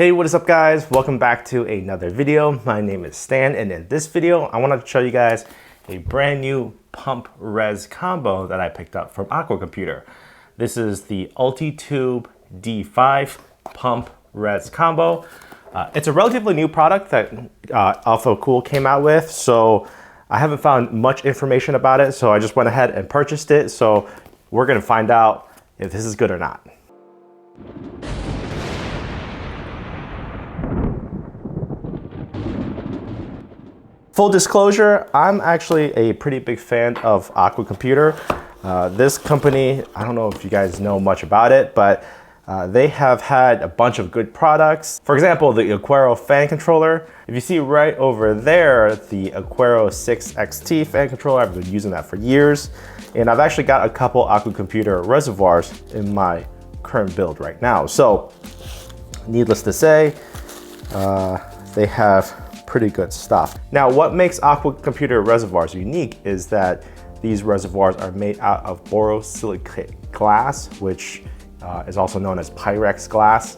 Hey, what is up guys? Welcome back to another video. My name is Stan, and in this video, I wanted to show you guys a brand new pump res combo that I picked up from Aquacomputer. This is the Ultitube D5 pump res combo. It's a relatively new product that AlphaCool came out with, so I haven't found much information about it, so I just went ahead and purchased it. So we're gonna find out if this is good or not. Full disclosure, I'm actually a pretty big fan of Aquacomputer. This company, I don't know if you guys know much about it, but they have had a bunch of good products. For example, the Aquaro fan controller. If you see right over there, the Aquaro 6XT fan controller, I've been using that for years. And I've actually got a couple Aquacomputer reservoirs in my current build right now. So, needless to say, they have pretty good stuff. Now, what makes Aquacomputer reservoirs unique is that these reservoirs are made out of borosilicate glass, which is also known as Pyrex glass.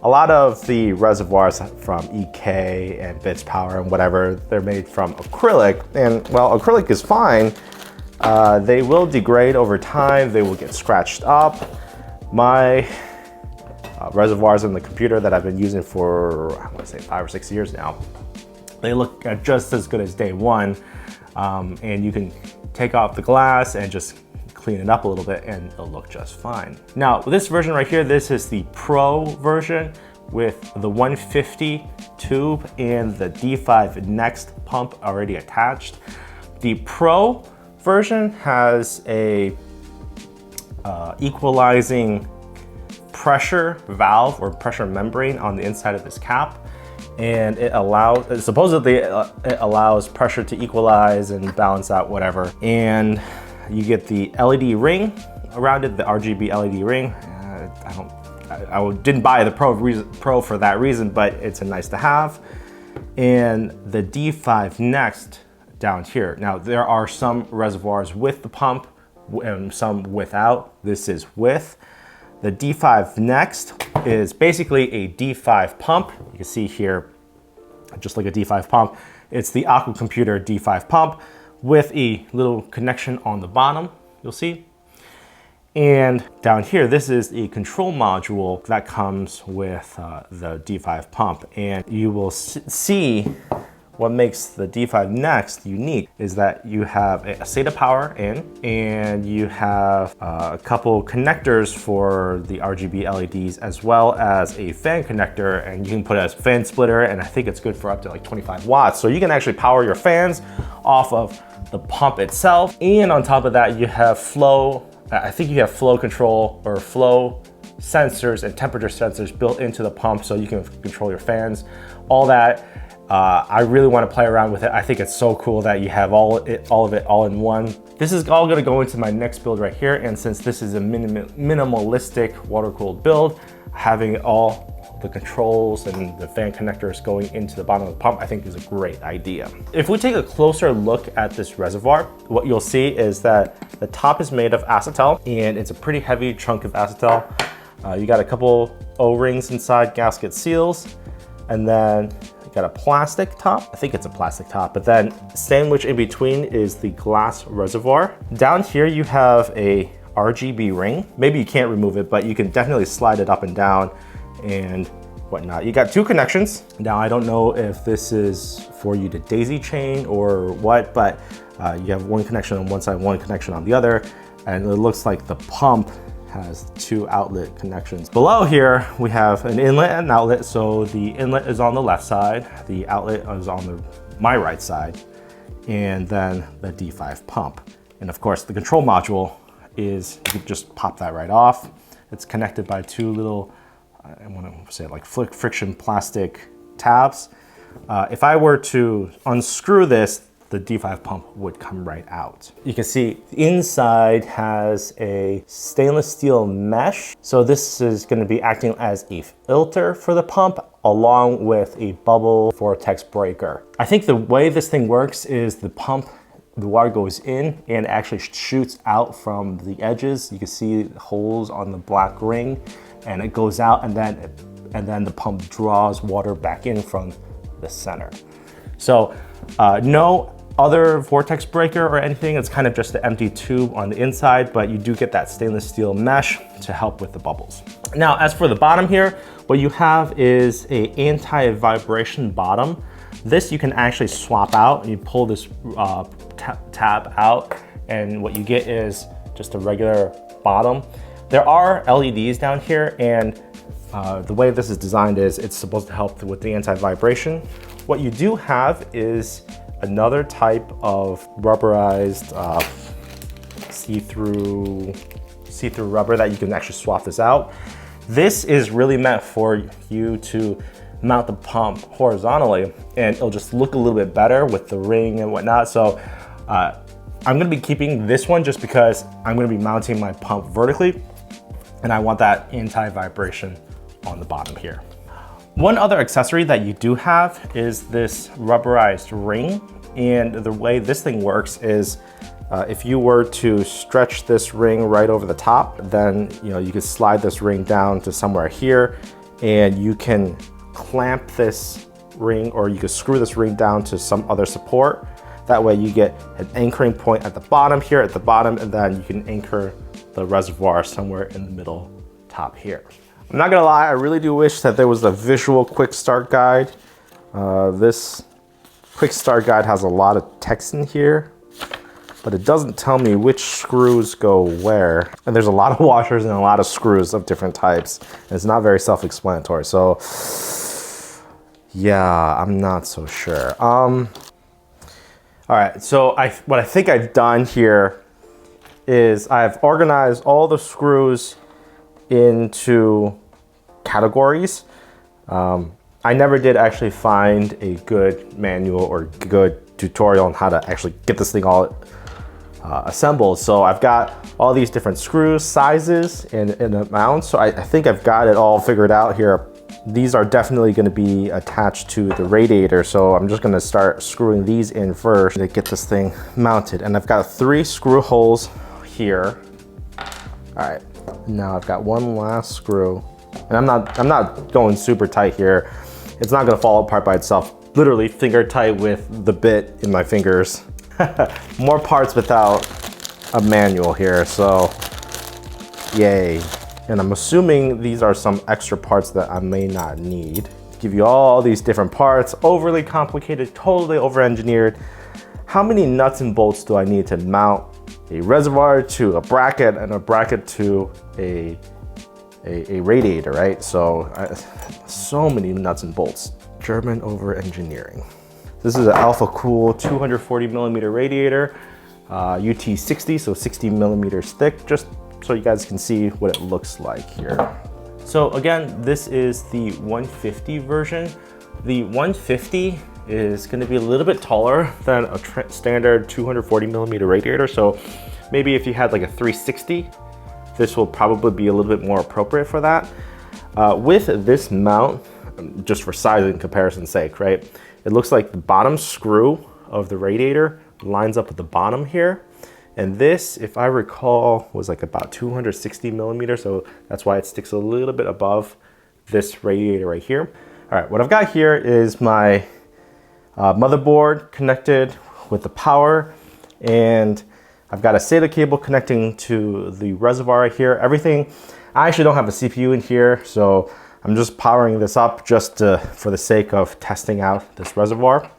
A lot of the reservoirs from EK and Bits Power and whatever, they're made from acrylic, and while acrylic is fine, they will degrade over time, they will get scratched up. My reservoirs in the computer that I've been using for, I want to say 5 or 6 years now, they look just as good as day one, and you can take off the glass and just clean it up a little bit and it'll look just fine. Now, this version right here, this is the Pro version with the 150 tube and the D5 Next pump already attached. The Pro version has a equalizing pressure valve or pressure membrane on the inside of this cap. And it allows, supposedly it allows pressure to equalize and balance out whatever. And you get the LED ring around it, the RGB LED ring. I didn't buy the Pro for that reason, but it's a nice to have. And the D5 Next down here. Now there are some reservoirs with the pump and some without. This is with. The D5 Next is basically a D5 pump. You can see here, just like a D5 pump, it's the Aquacomputer D5 pump with a little connection on the bottom, you'll see. And down here, this is a control module that comes with the D5 pump. And you will see what makes the D5 Next unique is that you have a SATA power in, and you have a couple connectors for the RGB LEDs, as well as a fan connector, and you can put a fan splitter, and I think it's good for up to like 25 watts. So you can actually power your fans off of the pump itself. And on top of that, you have flow, I think you have flow control or flow sensors and temperature sensors built into the pump, so you can control your fans, all that. I really want to play around with it. I think it's so cool that you have all of it all in one. This is all going to go into my next build right here, and since this is a minimalistic water-cooled build, having all the controls and the fan connectors going into the bottom of the pump, I think is a great idea. If we take a closer look at this reservoir, what you'll see is that the top is made of acetal, and it's a pretty heavy chunk of acetal. You got a couple O-rings inside, gasket seals, and then got a plastic top. I think it's a plastic top, but then sandwiched in between is the glass reservoir. Down here you have a RGB ring. Maybe you can't remove it, but you can definitely slide it up and down and whatnot. You got 2 connections. Now I don't know if this is for you to daisy chain or what, but you have 1 connection on one side, 1 connection on the other, and it looks like the pump has 2 outlet connections. Below here, we have an inlet and outlet. So the inlet is on the left side, the outlet is on my right side, and then the D5 pump. And of course, the control module is, you can just pop that right off. It's connected by 2 little, I want to say like friction plastic tabs. If I were to unscrew this, the D5 pump would come right out. You can see the inside has a stainless steel mesh. So this is going to be acting as a filter for the pump, along with a bubble vortex breaker. I think the way this thing works is the pump, the water goes in and actually shoots out from the edges. You can see holes on the black ring, and it goes out, and then and then the pump draws water back in from the center. So no other vortex breaker or anything. It's kind of just the empty tube on the inside, but you do get that stainless steel mesh to help with the bubbles. Now, as for the bottom here, what you have is a anti-vibration bottom. This you can actually swap out. You pull this tab out, and what you get is just a regular bottom. There are LEDs down here, and the way this is designed is it's supposed to help with the anti-vibration. What you do have is another type of rubberized see-through rubber that you can actually swap this out. This is really meant for you to mount the pump horizontally, and it'll just look a little bit better with the ring and whatnot. So I'm gonna be keeping this one just because I'm gonna be mounting my pump vertically, and I want that anti-vibration on the bottom here. One other accessory that you do have is this rubberized ring. And the way this thing works is if you were to stretch this ring right over the top, then you could slide this ring down to somewhere here, and you can clamp this ring, or you could screw this ring down to some other support. That way you get an anchoring point at the bottom here, at the bottom, and then you can anchor the reservoir somewhere in the middle top here. I'm not gonna lie, I really do wish that there was a visual quick start guide. This quick start guide has a lot of text in here, but it doesn't tell me which screws go where. And there's a lot of washers and a lot of screws of different types, and it's not very self-explanatory. So yeah, I'm not so sure. All right, so what I think I've done here is I've organized all the screws into categories. I never did actually find a good manual or good tutorial on how to actually get this thing all assembled. So I've got all these different screws, sizes, and amounts. So I think I've got it all figured out here. These are definitely going to be attached to the radiator. So I'm just going to start screwing these in first to get this thing mounted. And I've got 3 screw holes here. All right, now I've got one last screw. And I'm not going super tight here. It's not gonna fall apart by itself. Literally finger tight with the bit in my fingers. More parts without a manual here, so yay. And I'm assuming these are some extra parts that I may not need. Give you all these different parts, overly complicated, totally over-engineered. How many nuts and bolts do I need to mount a reservoir to a bracket and a bracket to a radiator, right? So many nuts and bolts. German over-engineering. This is an Alpha Cool 240 millimeter radiator, UT60, so 60 millimeters thick, just so you guys can see what it looks like here. So again, this is the 150 version. The 150 is gonna be a little bit taller than a standard 240 millimeter radiator. So maybe if you had like a 360, this will probably be a little bit more appropriate for that. With this mount, just for size and comparison's sake, right? It looks like the bottom screw of the radiator lines up with the bottom here. And this, if I recall, was like about 260 millimeters. So that's why it sticks a little bit above this radiator right here. All right, what I've got here is my motherboard connected with the power, and I've got a SATA cable connecting to the reservoir right here. Everything, I actually don't have a CPU in here, so I'm just powering this up just for the sake of testing out this reservoir.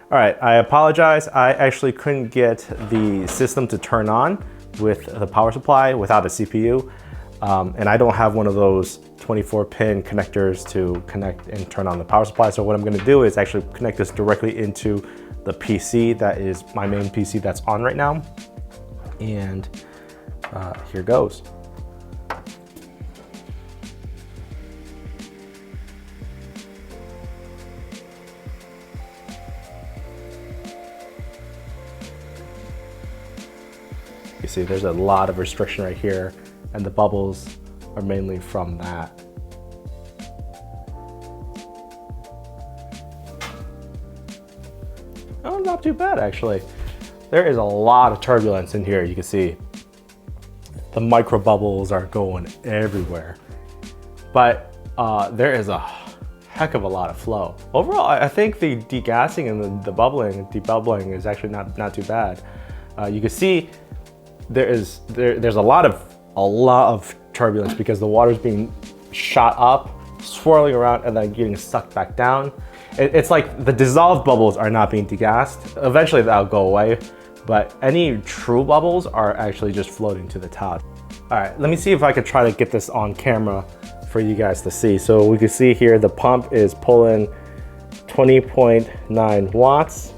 All right, I apologize. I actually couldn't get the system to turn on with the power supply without a CPU. And I don't have one of those 24-pin connectors to connect and turn on the power supply. So what I'm gonna do is actually connect this directly into the PC that is my main PC that's on right now. And here goes. You see, there's a lot of restriction right here, and the bubbles are mainly from that. Oh, not too bad, actually. There is a lot of turbulence in here. You can see the micro bubbles are going everywhere. But there is a heck of a lot of flow. Overall, I think the degassing and the bubbling, debubbling is actually not too bad. You can see there's a lot of turbulence because the water's being shot up, swirling around, and then getting sucked back down. It's like the dissolved bubbles are not being degassed. Eventually that'll go away, but any true bubbles are actually just floating to the top. All right, let me see if I could try to get this on camera for you guys to see. So we can see here the pump is pulling 20.9 watts.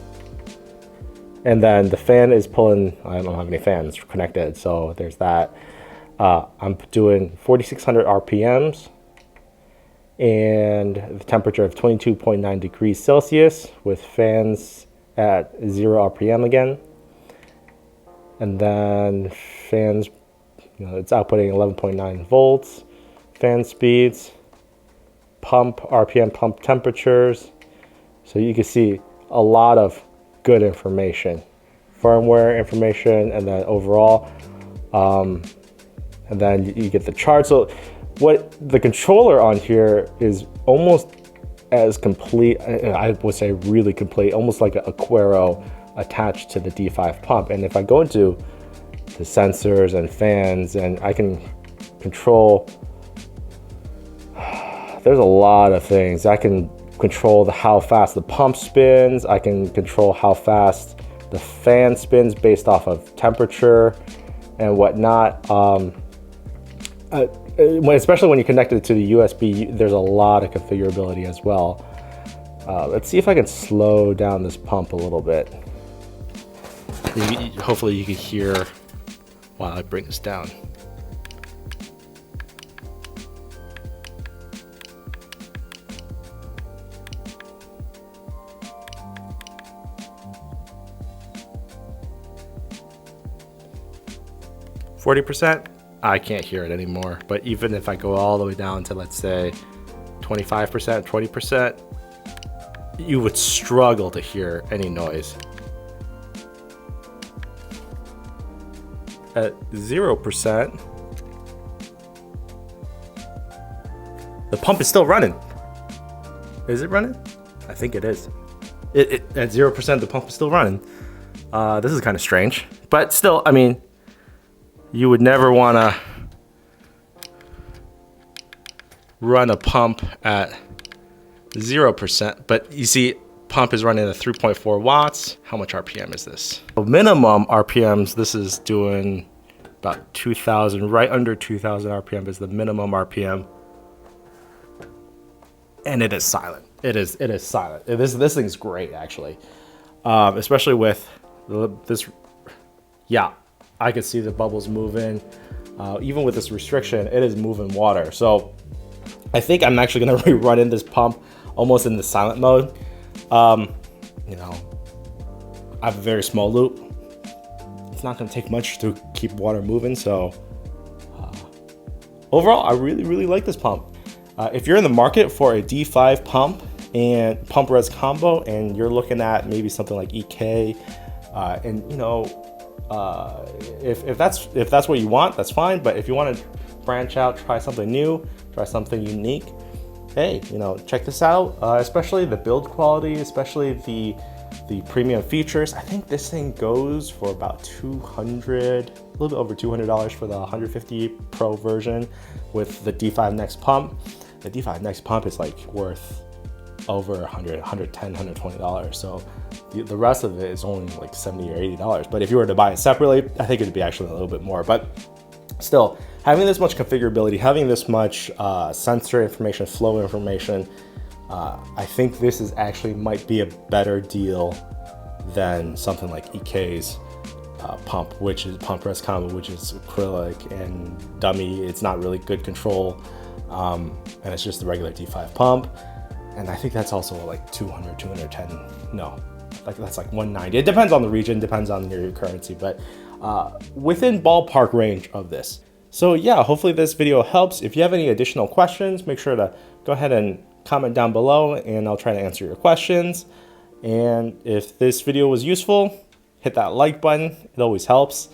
And then the fan is pulling, I don't have any fans connected, so there's that. I'm doing 4,600 RPMs and the temperature of 22.9 degrees Celsius with fans at 0 RPM again. And then fans, it's outputting 11.9 volts. Fan speeds, pump RPM, pump temperatures. So you can see a lot of good information, firmware information, and then overall, and then you get the chart. So what the controller on here is almost as complete, I would say really complete, almost like an Aquaro attached to the D5 pump. And if I go into the sensors and fans, and I can control, there's a lot of things. I can control how fast the pump spins. I can control how fast the fan spins based off of temperature and whatnot. Especially when you connect it to the USB, there's a lot of configurability as well. Let's see if I can slow down this pump a little bit. Hopefully you can hear while I bring this down. %, I can't hear it anymore. But even if I go all the way down to, let's say, 25%, 20%, you would struggle to hear any noise. At 0%, the pump is still running. Is it running? I think it is. At 0%, the pump is still running. This is kind of strange, but still, I mean, you would never want to run a pump at 0%, but you see pump is running at 3.4 watts. How much RPM is this? So minimum RPMs, this is doing about 2,000, right under 2,000 RPM is the minimum RPM. And it is silent. It is silent. This thing's great, actually. Especially with this, yeah. I could see the bubbles moving. Even with this restriction, it is moving water. So I think I'm actually gonna rerun in this pump almost in the silent mode. You know, I have a very small loop. It's not gonna take much to keep water moving. So overall, I really like this pump. If you're in the market for a D5 pump and pump res combo, and you're looking at maybe something like EK, and you know, if that's what you want, that's fine. But if you want to branch out, try something new, try something unique, hey, you know, check this out. Especially the build quality, especially the premium features. I think this thing goes for about $200, a little bit over $200 for the 150 Pro version with the D5 Next pump. The D5 Next pump is like worth over $100, $110, $120. So the rest of it is only like $70 or $80. But if you were to buy it separately, I think it'd be actually a little bit more. But still, having this much configurability, having this much sensor information, flow information, I think this is actually might be a better deal than something like EK's pump, which is pump res combo, which is acrylic and dummy. It's not really good control, and it's just the regular D5 pump. And I think that's also like 200, 210. No, like that's like 190. It depends on the region, depends on your currency, but within ballpark range of this. So yeah, hopefully this video helps. If you have any additional questions, make sure to go ahead and comment down below and I'll try to answer your questions. And if this video was useful, hit that like button. It always helps.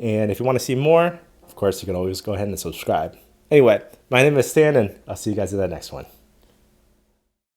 And if you want to see more, of course, you can always go ahead and subscribe. Anyway, my name is Stan, and I'll see you guys in the next one.